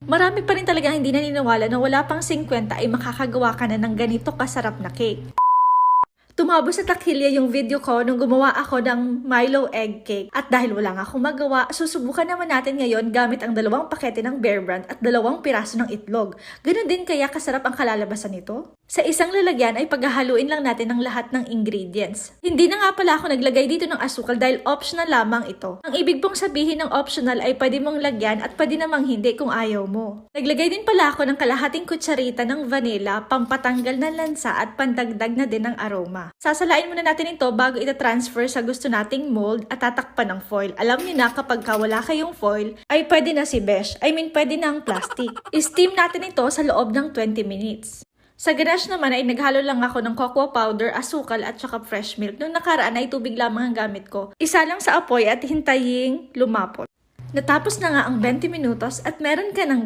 Marami pa rin talaga hindi naniniwala na wala pang 50 ay makakagawa ka na ng ganito kasarap na cake. Tumabo sa takilya yung video ko nung gumawa ako ng Milo egg cake. At dahil wala nga akong magawa, susubukan naman natin ngayon gamit ang 2 pakete ng Bear Brand at 2 piraso ng itlog. Ganun din kaya kasarap ang kalalabasan nito? Sa isang lalagyan ay paghahaluin lang natin ang lahat ng ingredients. Hindi na nga pala ako naglagay dito ng asukal dahil optional lamang ito. Ang ibig pong sabihin ng optional ay pwede mong lagyan at pwede namang hindi kung ayaw mo. Naglagay din pala ako ng kalahating kutsarita ng vanilla, pampatanggal ng lansa at pandagdag na din ng aroma. Sasalain muna natin ito bago ita-transfer sa gusto nating mold at tatakpan ng foil. Alam niyo na kapag wala kayong foil, ay pwede na si besh. Pwede na ang plastic. I-steam natin ito sa loob ng 20 minutes. Sa ganache naman ay naghalo lang ako ng cocoa powder, asukal at saka fresh milk. Nung nakaraan ay tubig lamang ang gamit ko. Isa lang sa apoy at hintaying lumapot. Natapos na nga ang 20 minutos at meron ka ng